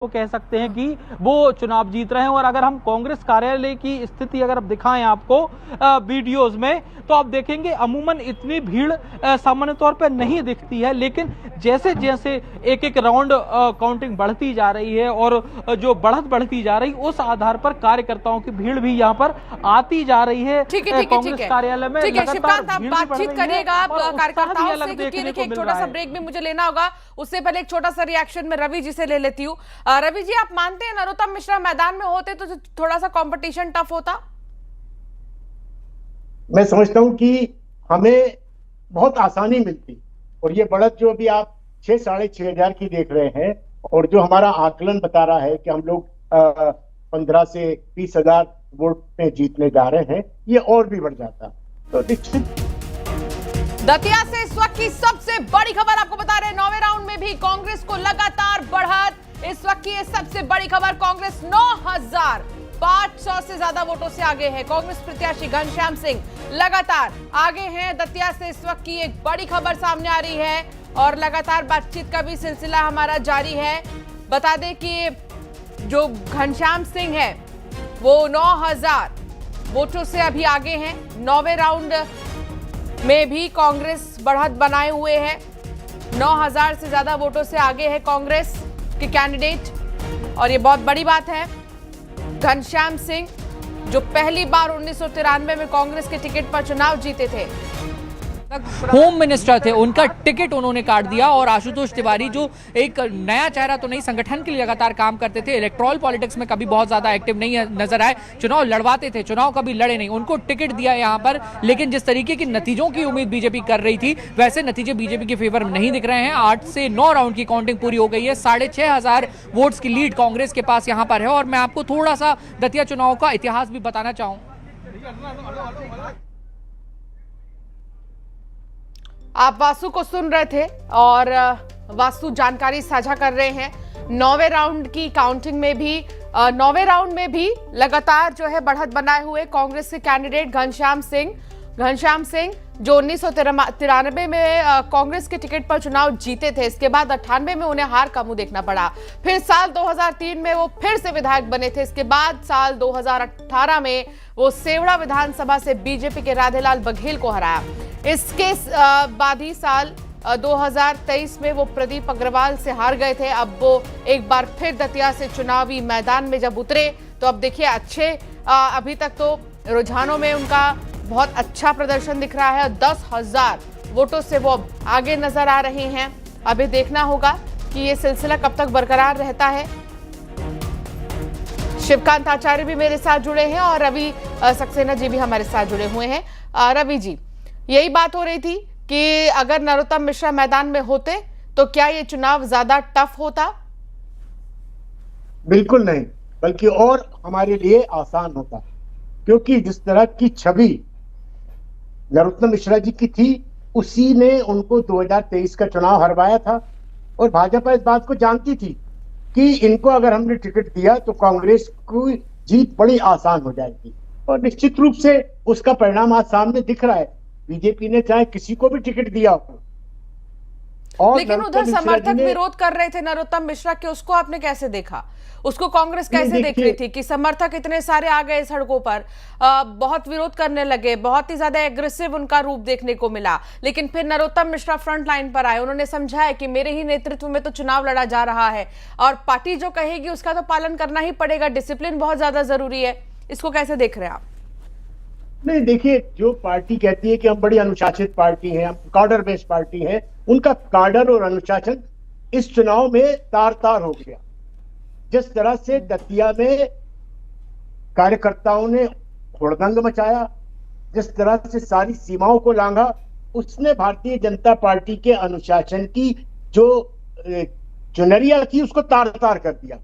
वो कह सकते हैं कि वो चुनाव जीत रहे हैं। और अगर हम कांग्रेस कार्यालय की स्थिति अगर दिखाएं आपको वीडियोस में, तो आप देखेंगे अमूमन इतनी भीड़ सामान्य तौर पर नहीं दिखती है, लेकिन जैसे जैसे एक एक राउंड काउंटिंग बढ़ती जा रही है और जो बढ़त बढ़ती जा रही, उस आधार पर कार्यकर्ताओं की भीड़ भी यहाँ पर आती जा रही है। कांग्रेस कार्यालय में शिवकांत, आप बातचीत करिएगा कार्यकर्ताओं से, क्योंकि देखिए एक छोटा सा ब्रेक भी मुझे लेना होगा। उससे पहले एक छोटा सा रिएक्शन मैं रवि जी से ले लेती हूँ। रवि जी, आप मानते हैं नरोत्तम मिश्रा मैदान में होते तो थोड़ा सा कंपटीशन टफ होता? मैं समझता हूं कि हमें बहुत आसानी मिलती, और ये बढ़त जो अभी आप 6,500 की देख रहे हैं, और जो हमारा आकलन बता रहा है कि हम लोग 15 से 20,000 वोट में जीतने जा रहे हैं, ये और भी बढ़ जाता। तो दतिया से इस वक्त की सबसे बड़ी खबर आपको बता रहे हैं, 9वें राउंड में भी कांग्रेस को लगातार बढ़त। इस वक्त की ये सबसे बड़ी खबर, कांग्रेस 9,500 से ज्यादा वोटों से आगे है। कांग्रेस प्रत्याशी घनश्याम सिंह लगातार आगे हैं। दतिया से इस वक्त की एक बड़ी खबर सामने आ रही है और लगातार बातचीत का भी सिलसिला हमारा जारी है। बता दें कि जो घनश्याम सिंह है वो 9,000 वोटों से अभी आगे हैं। 9वें राउंड में भी कांग्रेस बढ़त बनाए हुए है। 9,000 से ज्यादा वोटों से आगे है कांग्रेस के कैंडिडेट, और ये बहुत बड़ी बात है। घनश्याम सिंह जो पहली बार 1993 में कांग्रेस के टिकट पर चुनाव जीते थे, होम मिनिस्टर थे, उनका टिकट उन्होंने काट दिया। और आशुतोष तिवारी जो एक नया चेहरा तो नहीं, संगठन के लिए लगातार काम करते थे, इलेक्टोरल पॉलिटिक्स में कभी बहुत ज्यादा एक्टिव नहीं नजर आए, चुनाव लड़वाते थे, चुनाव कभी लड़े नहीं, उनको टिकट दिया यहाँ पर। लेकिन जिस तरीके की नतीजों की उम्मीद बीजेपी कर रही थी, वैसे नतीजे बीजेपी के फेवर में नहीं दिख रहे हैं। 8 से 9 राउंड की काउंटिंग पूरी हो गई है। 6,500 वोट्स की लीड कांग्रेस के पास यहाँ पर है। और मैं आपको थोड़ा सा दतिया चुनाव का इतिहास भी बताना चाहूँ। आप वासु को सुन रहे थे और वासु जानकारी साझा कर रहे हैं। 9वें राउंड की काउंटिंग में भी 9वें राउंड में भी लगातार जो है बढ़त बनाए हुए कांग्रेस के कैंडिडेट घनश्याम सिंह जो 1993 में कांग्रेस के टिकट पर चुनाव जीते थे। इसके बाद 98 में उन्हें हार का मुंह देखना पड़ा। फिर साल 2003 में वो फिर से विधायक बने थे। इसके बाद साल 2018 में वो सेवड़ा विधानसभा से बीजेपी के राधेलाल बघेल को हराया। इसके बाद ही साल 2023 में वो प्रदीप अग्रवाल से हार गए थे। अब वो एक बार फिर दतिया से चुनावी मैदान में जब उतरे, तो अब देखिए अच्छे अभी तक तो रुझानों में उनका बहुत अच्छा प्रदर्शन दिख रहा है। 10,000 वोटों से वो आगे नजर आ रहे हैं। अभी देखना होगा कि ये सिलसिला कब तक बरकरार रहता है। शिवकांत आचार्य भी मेरे साथ जुड़े हैं और रवि सक्सेना जी भी हमारे साथ जुड़े हुए हैं। रवि जी, यही बात हो रही थी कि अगर नरोत्तम मिश्रा मैदान में होते तो क्या ये चुनाव ज्यादा टफ होता? बिल्कुल नहीं, बल्कि और हमारे लिए आसान होता, क्योंकि जिस तरह की छवि नरोत्तम मिश्रा जी की थी, उसी ने उनको 2023 का चुनाव हरवाया था। और भाजपा इस बात को जानती थी कि इनको अगर हमने टिकट दिया तो कांग्रेस की जीत बड़ी आसान हो जाएगी, और निश्चित रूप से उसका परिणाम आज सामने दिख रहा है। बीजेपी ने चाहे किसी को भी टिकट दिया हो, और लेकिन उधर समर्थक विरोध कर रहे थे नरोत्तम मिश्रा के, उसको आपने कैसे देखा? उसको कांग्रेस कैसे देख रही थी कि समर्थक इतने सारे आ गए सड़कों पर, बहुत विरोध करने लगे, बहुत ही ज्यादा एग्रेसिव उनका रूप देखने को मिला। लेकिन फिर नरोत्तम मिश्रा फ्रंट लाइन पर आए, उन्होंने समझाया कि मेरे ही नेतृत्व में तो चुनाव लड़ा जा रहा है और पार्टी जो कहेगी उसका तो पालन करना ही पड़ेगा, डिसिप्लिन बहुत ज्यादा जरूरी है। इसको कैसे देख रहे हैं आप? नहीं, देखिए, जो पार्टी कहती है कि हम बड़ी अनुशासित पार्टी हैं, हम कार्डर बेस्ड पार्टी हैं, उनका कार्डर और अनुशासन इस चुनाव में तार तार हो गया। जिस तरह से दतिया में कार्यकर्ताओं ने हुड़दंग मचाया, जिस तरह से सारी सीमाओं को लांघा, उसने भारतीय जनता पार्टी के अनुशासन की जो चुनरिया थी उसको तार तार कर दिया।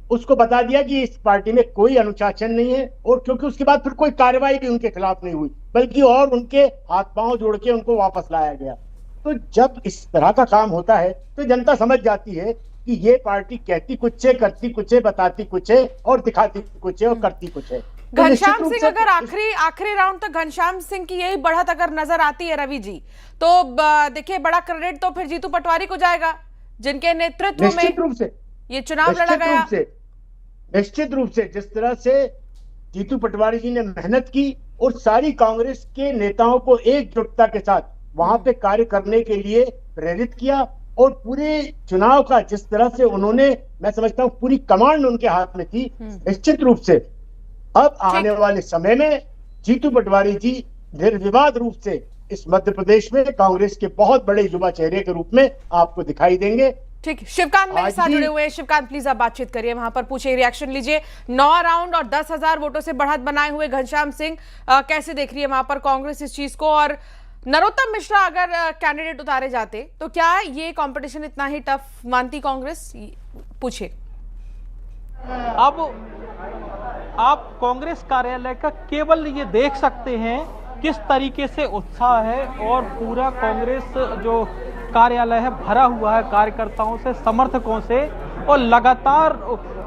उसको बता दिया कि इस पार्टी में कोई अनुशासन नहीं है, और क्योंकि उसके बाद फिर कोई कार्रवाई भी उनके खिलाफ नहीं हुई, बल्कि और उनके हाथ पांव जोड़ के उनको वापस लाया गया। तो जब इस तरह का काम होता है तो जनता समझ जाती है कि ये पार्टी कहती कुछ है, करती कुछ है, बताती कुछ है, और दिखाती कुछ है, और करती कुछ है। घनश्याम सिंह, अगर आखिरी राउंड तक घनश्याम सिंह की यही बढ़त अगर नजर आती है रवि जी, तो देखिए बड़ा क्रेडिट तो फिर जीतू पटवारी को जाएगा, जिनके नेतृत्व में ये चुनाव लड़ा गया? निश्चित रूप से जिस तरह से जीतू पटवारी जी ने मेहनत की और सारी कांग्रेस के नेताओं को एकजुटता के साथ वहां पे कार्य करने के लिए प्रेरित किया, और पूरे चुनाव का जिस तरह से उन्होंने, मैं समझता हूं पूरी कमांड उनके हाथ में थी, निश्चित रूप से अब आने वाले समय में जीतू पटवारी जी निर्विवाद रूप से इस मध्य प्रदेश में कांग्रेस के बहुत बड़े युवा चेहरे के रूप में आपको दिखाई देंगे। ठीक, शिवकांत मेरे साथ जुड़े हुए हैं। शिवकांत प्लीज आप बातचीत करिए, वहां पर पूछिए, रिएक्शन लीजिए। 9 राउंड और 10,000 वोटों से बढ़त बनाए हुए घनश्याम सिंह, कैसे देख रही है वहां पर कांग्रेस इस चीज को? और नरोत्तम मिश्रा अगर कैंडिडेट उतारे जाते तो क्या ये कंपटीशन इतना ही टफ मानती कांग्रेस? पूछिए। अब आप कांग्रेस कार्यालय का केवल ये देख सकते हैं किस तरीके से उत्साह है, और पूरा कांग्रेस जो कार्यालय है भरा हुआ है कार्यकर्ताओं से, समर्थकों से, और लगातार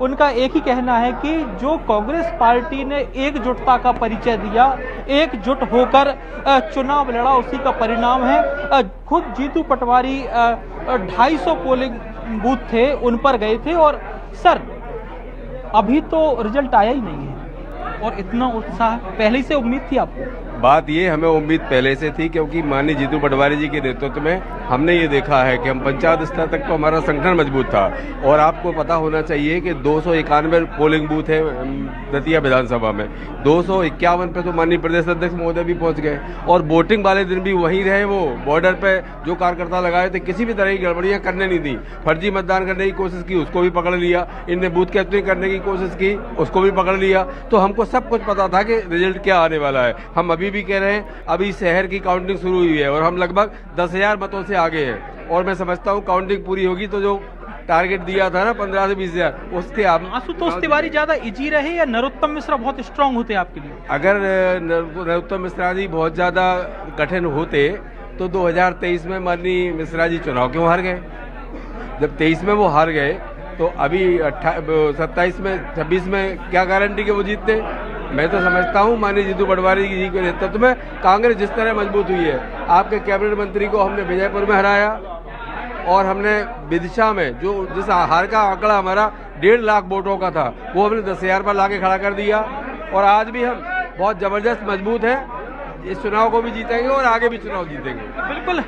उनका एक ही कहना है कि जो कांग्रेस पार्टी ने एकजुटता का परिचय दिया, एकजुट होकर चुनाव लड़ा, उसी का परिणाम है। खुद जीतू पटवारी 250 पोलिंग बूथ थे, उन पर गए थे, और सर अभी तो रिजल्ट आया ही नहीं है, और इतना उत्साह पहले ही से उम्मीद थी आपको? बात ये, हमें उम्मीद पहले से थी, क्योंकि माननीय जीतू पटवारी जी के नेतृत्व में हमने ये देखा है कि हम पंचायत स्तर तक तो हमारा संगठन मजबूत था, और आपको पता होना चाहिए कि 291 पोलिंग बूथ है दतिया विधानसभा में, 251 पे तो माननीय प्रदेश अध्यक्ष महोदय भी पहुंच गए, और वोटिंग वाले दिन भी वहीं रहे। वो बॉर्डर पे जो कार्यकर्ता लगाए थे, किसी भी तरह की गड़बड़ियां करने नहीं दी। फर्जी मतदान करने की कोशिश की, उसको भी पकड़ लिया। इनने बूथ कैप्चरिंग करने की कोशिश की, उसको भी पकड़ लिया। तो हमको सब कुछ पता था कि रिजल्ट क्या आने वाला है। हम अभी भी कह रहे हैं, अभी शहर की काउंटिंग शुरू हुई है और हम लगभग 10,000 मतों से आगे हैं, और मैं समझता हूं काउंटिंग पूरी होगी तो जो टारगेट दिया था ना 15 से 20,000, उसके आशुतोष तिवारी ज्यादा इजी रहे या नरोत्तम मिश्रा बहुत स्ट्रांग होते आपके लिए? अगर नरोत्तम मिश्रा जी बहुत ज्यादा कठिन होते तो 2023 में माननीय मिश्रा जी चुनाव क्यों हार गए? जब 23 में वो हार गए तो अभी 27 में 26 में क्या गारंटी कि वो जीतते? मैं तो समझता हूं माननीय जीतू पटवारी जी के नेतृत्व में कांग्रेस जिस तरह मजबूत हुई है, आपके कैबिनेट मंत्री को हमने विजयपुर में हराया, और हमने विदिशा में जिस हार का आंकड़ा हमारा 1.5 लाख वोटों का था, वो हमने 10,000 पर लाके खड़ा कर दिया, और आज भी हम बहुत जबरदस्त मजबूत हैं। इस चुनाव को भी जीतेंगे और आगे भी चुनाव जीतेंगे। बिल्कुल,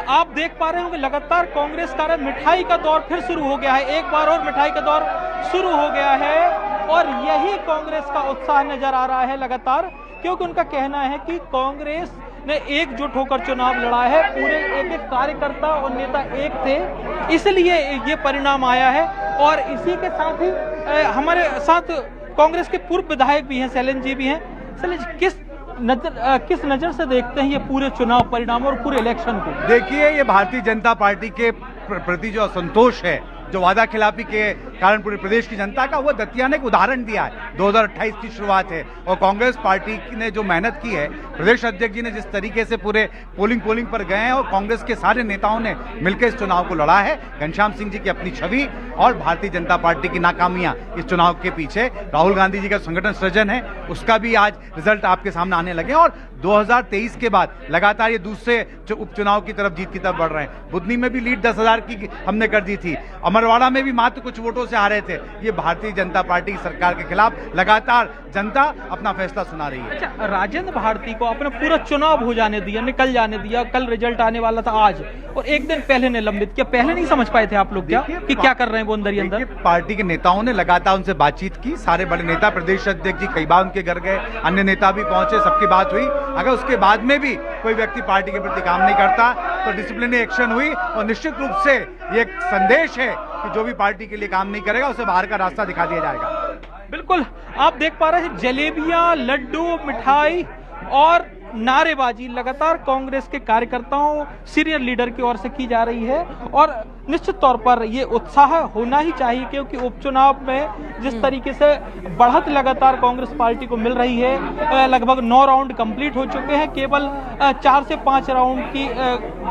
आप देख पा रहे होंगे लगातार कांग्रेस का मिठाई का दौर फिर शुरू हो गया है, एक बार और मिठाई का दौर शुरू हो गया है, और यही कांग्रेस का उत्साह नजर आ रहा है लगातार, क्योंकि उनका कहना है कि कांग्रेस ने एकजुट होकर चुनाव लड़ा है, पूरे एक कार्यकर्ता और नेता एक थे, इसलिए ये परिणाम आया है। और इसी के साथ ही हमारे साथ कांग्रेस के पूर्व विधायक भी हैं, शैलेंद्र जी भी हैं। शैलेंद्र जी, किस नजर से देखते हैं ये पूरे चुनाव परिणाम और पूरे इलेक्शन को? देखिए, ये भारतीय जनता पार्टी के प्रति जो असंतोष है, जो वादा खिलाफी के कारण पूरे प्रदेश की जनता का, वो दतिया ने एक उदाहरण दिया है। 2028 की शुरुआत है और कांग्रेस पार्टी ने जो मेहनत की है, प्रदेश अध्यक्ष जी ने जिस तरीके से पूरे पोलिंग पर गए हैं, और कांग्रेस के सारे नेताओं ने मिलकर इस चुनाव को लड़ा है। घनश्याम सिंह जी की अपनी छवि और भारतीय जनता पार्टी की नाकामियां इस चुनाव के पीछे, राहुल गांधी जी का संगठन सृजन है, उसका भी आज रिजल्ट आपके सामने आने लगे, और 2023 के बाद लगातार ये दूसरे उपचुनाव की तरफ, जीत की तरफ बढ़ रहे हैं। बुधनी में भी लीड 10,000 की हमने कर दी थी, अमरवाड़ा में भी मात्र कुछ वोटों से हारे थे। ये भारतीय जनता पार्टी की सरकार के खिलाफ लगातार जनता अपना फैसला सुना रही है। अच्छा, राजेंद्र भारती को आपने पूरा चुनाव हो जाने दिया, निकल जाने दिया, कल रिजल्ट आने वाला था आज, और एक दिन पहले निलंबित किया। पहले नहीं समझ पाए थे आप लोग क्या कि क्या कर रहे हैं वो अंदर? पार्टी के नेताओं ने लगातार उनसे बातचीत की, सारे बड़े नेता, प्रदेश अध्यक्ष जी कई बार उनके घर गए, अन्य नेता भी पहुंचे, सबकी बात हुई। अगर उसके बाद में भी कोई व्यक्ति पार्टी के प्रति काम नहीं करता तो डिसिप्लिनरी एक्शन हुई, और निश्चित रूप से ये एक संदेश है कि जो भी पार्टी के लिए काम नहीं करेगा उसे बाहर का रास्ता दिखा दिया जाएगा। बिल्कुल, आप देख पा रहे हैं जलेबियां, लड्डू, मिठाई और नारेबाजी लगातार कांग्रेस के कार्यकर्ताओं, सीनियर लीडर की ओर से की जा रही है, और निश्चित तौर पर ये उत्साह होना ही चाहिए, क्योंकि उपचुनाव में जिस तरीके से बढ़त लगातार कांग्रेस पार्टी को मिल रही है, लगभग 9 राउंड कंप्लीट हो चुके हैं, केवल 4 से 5 राउंड की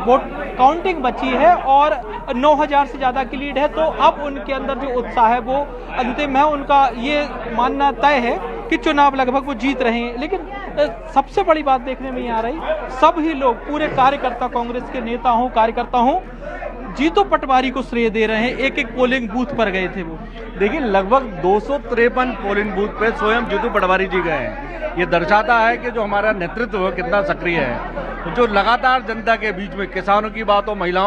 वोट काउंटिंग बची है, और 9,000 से ज्यादा की लीड है। तो अब उनके अंदर जो उत्साह है वो अंतिम है, उनका ये मानना तय है कि चुनाव लगभग वो जीत रहे हैं। लेकिन सबसे बड़ी बात देखने में आ रही, सभी लोग, पूरे कार्यकर्ता, कांग्रेस के नेता हों, कार्यकर्ता हों, जीतू पटवारी को श्रेय दे रहे हैं, एक एक पोलिंग बूथ पर गए थे वो। देखिए लगभग 253 पोलिंग बूथ पे स्वयं जीतू पटवारी जी गए हैं। ये दर्शाता है कि जो हमारा नेतृत्व है कितना सक्रिय है, जो लगातार जनता के बीच में किसानों की बात हो, महिलाओं